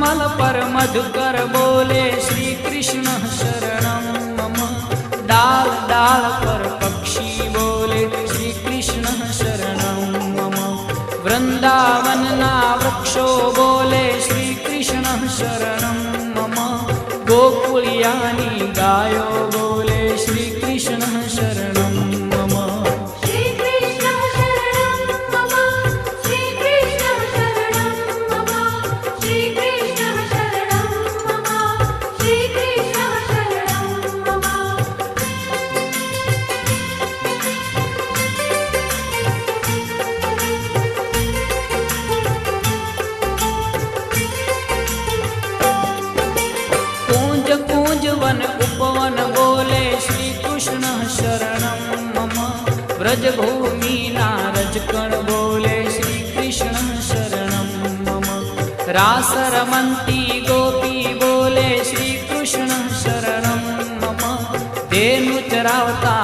कमल पर मधुकर बोले श्री कृष्ण शरणं मम। डाल डाल पर पक्षी बोले श्री कृष्ण शरणं मम। वृंदावन ना वृक्षो बोले श्री कृष्ण शरणं मम। गोकुलियानी गायो बोले श्री कृष्ण शरणं मम। श्री कृष्ण शरणं मम। श्री कृष्ण शरणं मम। श्री कृष्ण शरणं मम। श्री कृष्ण शरणं मम। कूंज कूंज वन उपवन बोले श्री कृष्ण शरणं मम। व्रजभूमि नारजकण बोले श्री कृष्ण शरणं मम। रास रमन्ती गोपी बोले श्री कृष्ण शरणं मम। धेनु चरावता